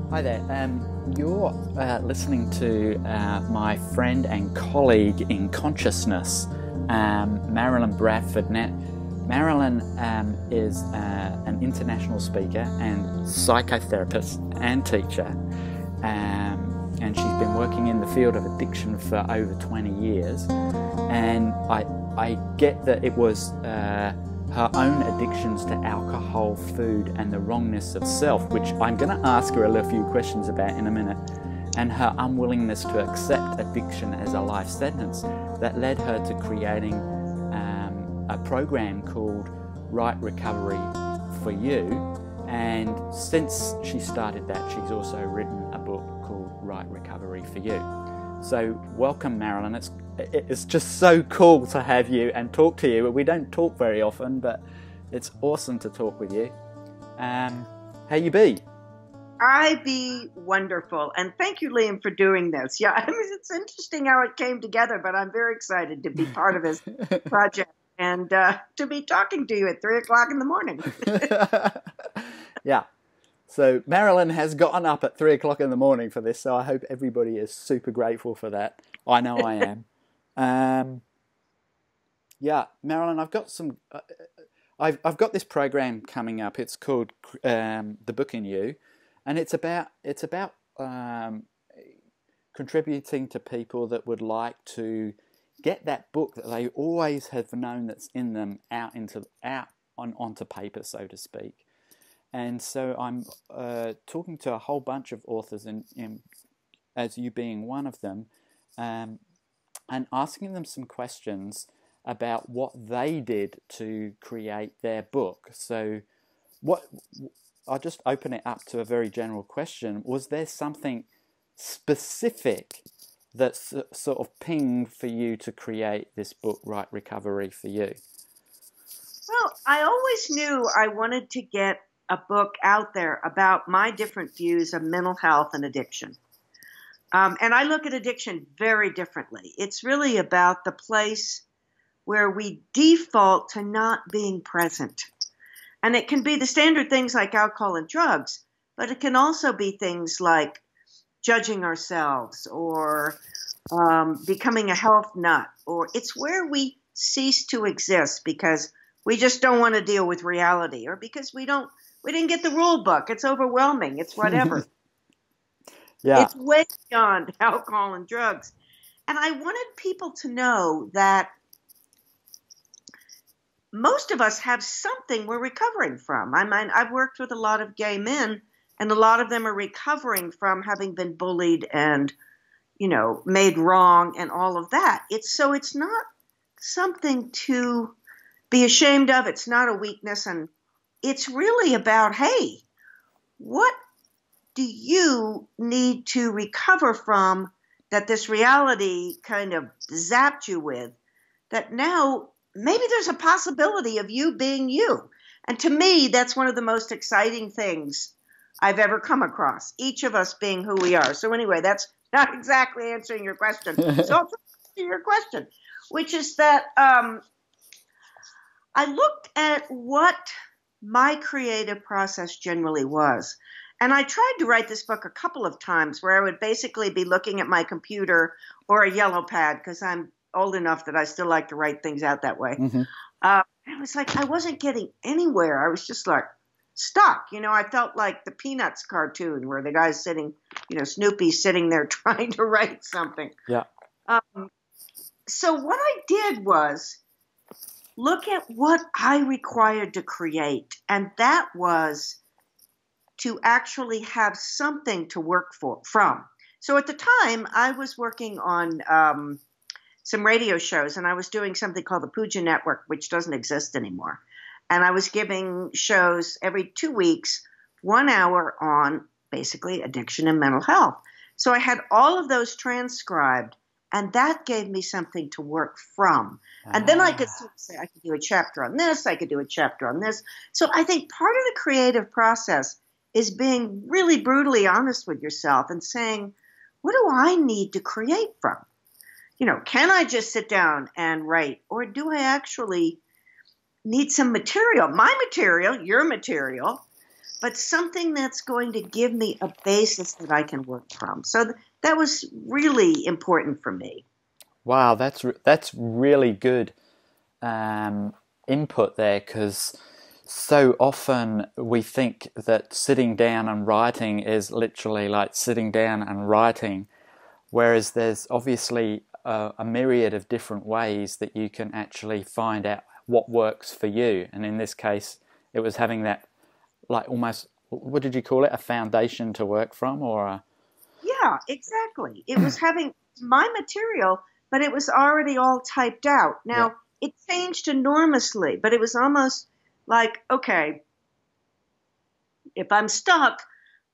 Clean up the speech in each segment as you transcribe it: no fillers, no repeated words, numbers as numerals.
Hi there. You're listening to my friend and colleague in consciousness, Marilyn Bradford. Now, Marilyn is an international speaker and psychotherapist and teacher, and she's been working in the field of addiction for over 20 years. And I get that it was her own addictions to alcohol, food, and the wrongness of self, which I'm going to ask her a few questions about in a minute, and her unwillingness to accept addiction as a life sentence that led her to creating a program called Right Recovery for You. And since she started that, she's also written a book called Right Recovery for You. So welcome, Marilyn. It's just so cool to have you and talk to you. We don't talk very often, but it's awesome to talk with you. How you be? I be wonderful. And thank you, Liam, for doing this. Yeah, I mean, it's interesting how it came together, but I'm very excited to be part of this project and to be talking to you at 3 o'clock in the morning. Yeah. So Marilyn has gotten up at 3 o'clock in the morning for this, so I hope everybody is super grateful for that. I know I am. Yeah, Marilyn, I've got some. I've got this program coming up. It's called The Book in You, and it's about contributing to people that would like to get that book that they always have known that's in them onto paper, so to speak. And so I'm talking to a whole bunch of authors, and as you being one of them, and asking them some questions about what they did to create their book. So I'll just open it up to a very general question. Was there something specific that sort of pinged for you to create this book, Right Recovery for You? Well, I always knew I wanted to get a book out there about my different views of mental health and addiction. And I look at addiction very differently. It's really about the place where we default to not being present. And it can be the standard things like alcohol and drugs, but it can also be things like judging ourselves or becoming a health nut, or it's where we cease to exist because we just don't want to deal with reality, or because we didn't get the rule book. It's overwhelming. It's whatever. Yeah. It's way beyond alcohol and drugs. And I wanted people to know that most of us have something we're recovering from. I mean, I've worked with a lot of gay men, and a lot of them are recovering from having been bullied and, made wrong and all of that. It's not something to be ashamed of. It's not a weakness. And it's really about, hey, what do you need to recover from that this reality kind of zapped you with, that now maybe there's a possibility of you being you? And to me, that's one of the most exciting things I've ever come across, each of us being who we are. So anyway, that's not exactly answering your question. So I'll answer your question, which is that I looked at what my creative process generally was. And I tried to write this book a couple of times where I would basically be looking at my computer or a yellow pad, because I'm old enough that I still like to write things out that way. Mm-hmm. It was like I wasn't getting anywhere. I was just like stuck. I felt like the Peanuts cartoon where the guy's sitting, Snoopy's sitting there trying to write something. Yeah. So what I did was look at what I required to create, and that was to actually have something to work from. So at the time, I was working on some radio shows, and I was doing something called the Puja Network, which doesn't exist anymore. And I was giving shows every 2 weeks, 1 hour on basically addiction and mental health. So I had all of those transcribed, and that gave me something to work from. And then I could say, I could do a chapter on this, I could do a chapter on this. So I think part of the creative process is being really brutally honest with yourself and saying, what do I need to create from? Can I just sit down and write, or do I actually need some material? My material, your material, but something that's going to give me a basis that I can work from. So that was really important for me. Wow, that's really good input there, because so often we think that sitting down and writing is literally like sitting down and writing, whereas there's obviously a myriad of different ways that you can actually find out what works for you. And in this case, it was having that, like, almost, what did you call it, a foundation to work from, or a... Yeah, exactly. It was having my material, but it was already all typed out. Yeah. Now, it changed enormously, but it was almost like, okay, if I'm stuck,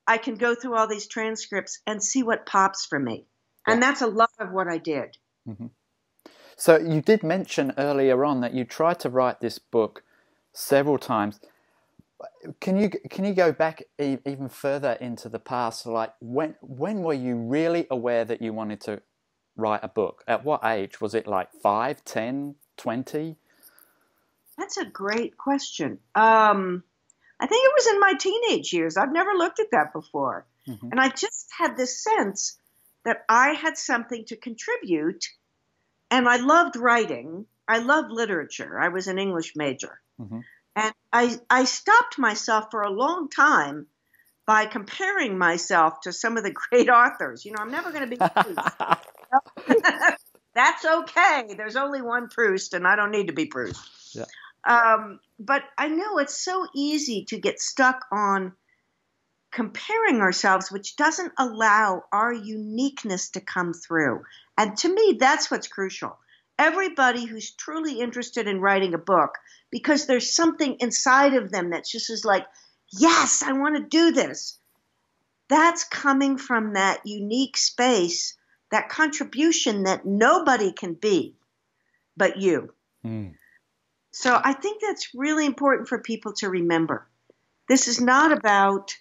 I can go through all these transcripts and see what pops for me. Yeah. And that's a lot of what I did. Mm-hmm. So you did mention earlier on that you tried to write this book several times. Can you go back even further into the past? Like, when were you really aware that you wanted to write a book? At what age? Was it like 5, 10, 20? That's a great question. I think it was in my teenage years. I've never looked at that before. Mm-hmm. And I just had this sense that I had something to contribute. And I loved writing. I loved literature. I was an English major. Mm-hmm. And I stopped myself for a long time by comparing myself to some of the great authors. I'm never going to be Proust. That's okay. There's only one Proust, and I don't need to be Proust. Yeah. But I know it's so easy to get stuck on comparing ourselves, which doesn't allow our uniqueness to come through. And to me, that's what's crucial. Everybody who's truly interested in writing a book, because there's something inside of them that just is like, yes, I want to do this. That's coming from that unique space, that contribution that nobody can be but you. Mm. So I think that's really important for people to remember. This is not about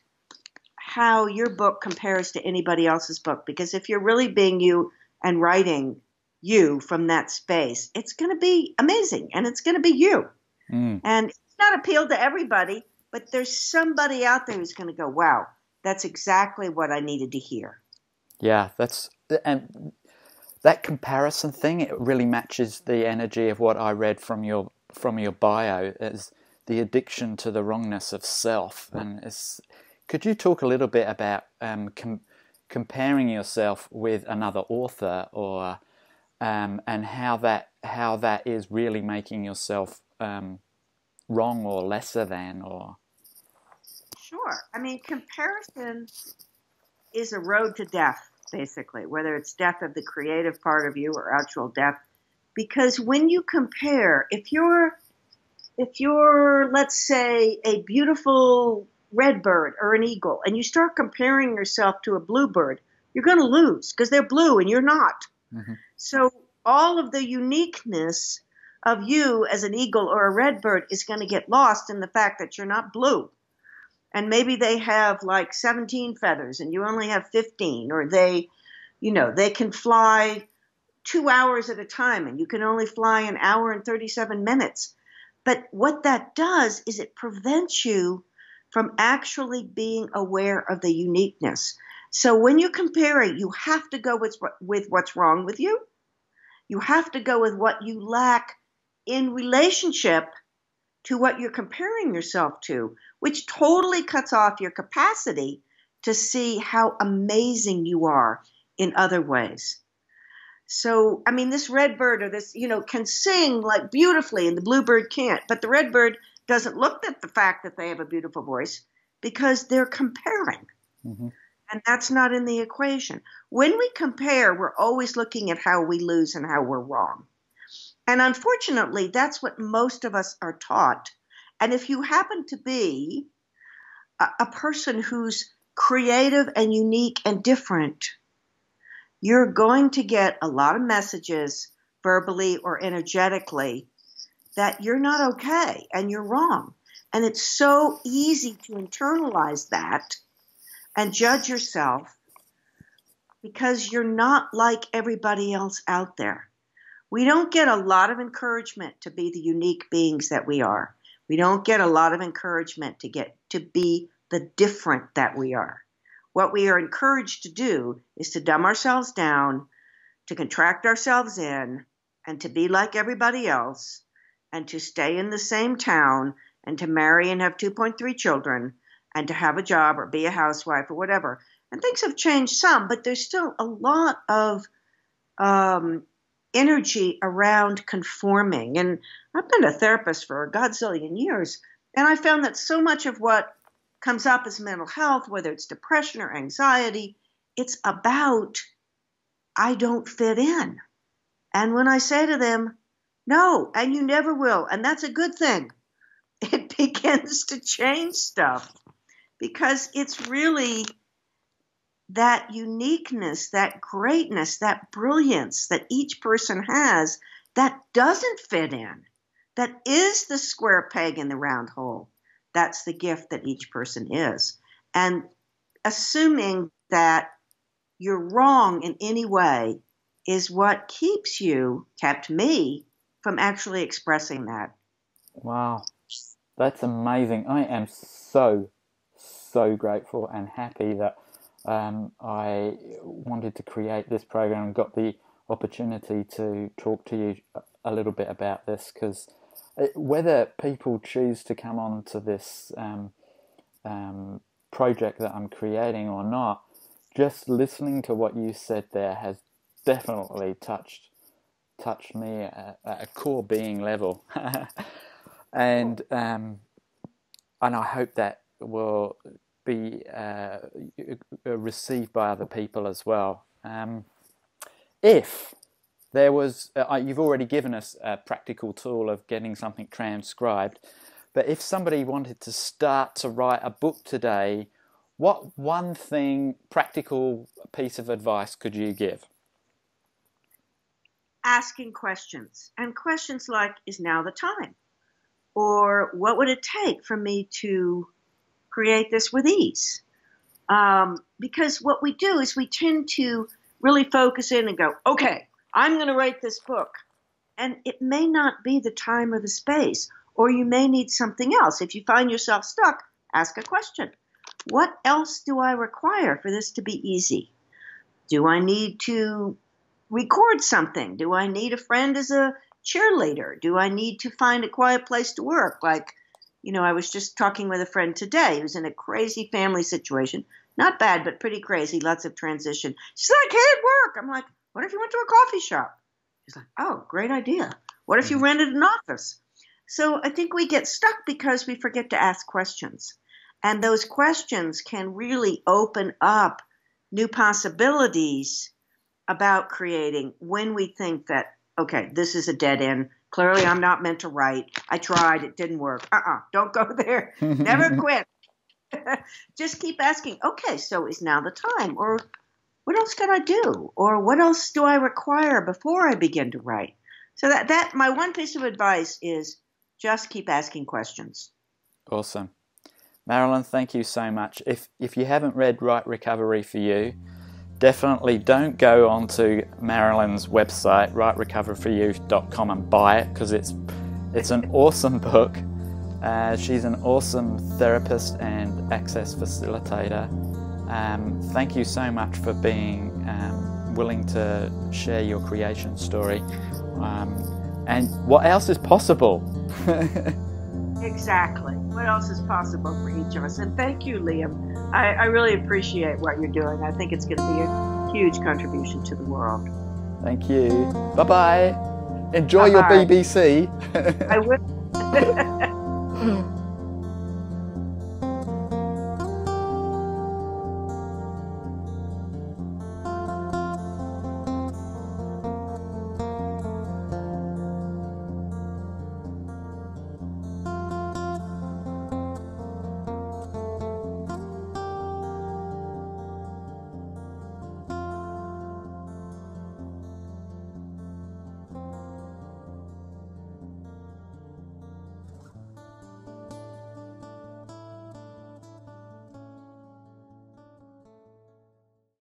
how your book compares to anybody else's book, because if you're really being you and writing you from that space, it's going to be amazing, and it's going to be you. Mm. And it's not appeal to everybody, but there's somebody out there who's going to go, wow, that's exactly what I needed to hear. Yeah, and that comparison thing, it really matches the energy of what I read from your bio, as the addiction to the wrongness of self. And could you talk a little bit about comparing yourself with another author, or and how that is really making yourself wrong or lesser than, or... Sure. I mean, comparison is a road to death, basically, whether it's death of the creative part of you or actual death. Because when you compare, if you're, let's say, a beautiful redbird or an eagle, and you start comparing yourself to a bluebird, you're going to lose because they're blue and you're not. Mm-hmm. So all of the uniqueness of you as an eagle or a redbird is going to get lost in the fact that you're not blue. And maybe they have like 17 feathers and you only have 15, or they can fly 2 hours at a time and you can only fly an hour and 37 minutes. But what that does is it prevents you from actually being aware of the uniqueness. So when you compare it, you have to go with what's wrong with you. You have to go with what you lack in relationship to what you're comparing yourself to, which totally cuts off your capacity to see how amazing you are in other ways. So, I mean, this redbird or this, can sing like beautifully and the bluebird can't, but the redbird doesn't look at the fact that they have a beautiful voice because they're comparing. Mm-hmm. And that's not in the equation. When we compare, we're always looking at how we lose and how we're wrong. And unfortunately, that's what most of us are taught. And if you happen to be a person who's creative and unique and different, you're going to get a lot of messages verbally or energetically that you're not okay and you're wrong. And it's so easy to internalize that and judge yourself because you're not like everybody else out there. We don't get a lot of encouragement to be the unique beings that we are. We don't get a lot of encouragement to be the different that we are. What we are encouraged to do is to dumb ourselves down, to contract ourselves in, and to be like everybody else, and to stay in the same town, and to marry and have 2.3 children, and to have a job or be a housewife or whatever. And things have changed some, but there's still a lot of energy around conforming. And I've been a therapist for a godzillion years, and I found that so much of what comes up as mental health, whether it's depression or anxiety, it's about, I don't fit in. And when I say to them, no, and you never will, and that's a good thing, it begins to change stuff, because it's really that uniqueness, that greatness, that brilliance that each person has that doesn't fit in, that is the square peg in the round hole. That's the gift that each person is. And assuming that you're wrong in any way is what kept me from actually expressing that. Wow, that's amazing. I am so grateful and happy that I wanted to create this program and got the opportunity to talk to you a little bit about this, because whether people choose to come on to this project that I'm creating or not, just listening to what you said there has definitely touched me at a core being level. and I hope that will be received by other people as well. If there was, you've already given us a practical tool of getting something transcribed, but if somebody wanted to start to write a book today, what one practical piece of advice could you give? Asking questions. And questions like, is now the time? Or what would it take for me to create this with ease? Because what we do is we tend to really focus in and go, okay, I'm going to write this book. And it may not be the time or the space, or you may need something else. If you find yourself stuck, ask a question. What else do I require for this to be easy? Do I need to record something? Do I need a friend as a cheerleader? Do I need to find a quiet place to work? Like, I was just talking with a friend today who's in a crazy family situation. Not bad, but pretty crazy. Lots of transition. She's like, I can't work. I'm like, what if you went to a coffee shop? She's like, oh, great idea. What if you rented an office? So I think we get stuck because we forget to ask questions. And those questions can really open up new possibilities about creating when we think that, okay, this is a dead end. Clearly, I'm not meant to write. I tried. It didn't work. Don't go there. Never quit. Just keep asking, okay, so is now the time? Or what else can I do? Or what else do I require before I begin to write? So that my one piece of advice is just keep asking questions. Awesome. Marilyn, thank you so much. If you haven't read Right Recovery for You, definitely don't go onto Marilyn's website, rightrecoveryforyou.com, and buy it, because it's an awesome book. She's an awesome therapist and access facilitator. Thank you so much for being willing to share your creation story. And what else is possible? Exactly. What else is possible for each of us? And thank you, Liam. I really appreciate what you're doing. I think it's going to be a huge contribution to the world. Thank you. Bye-bye. Enjoy your BBC. I will.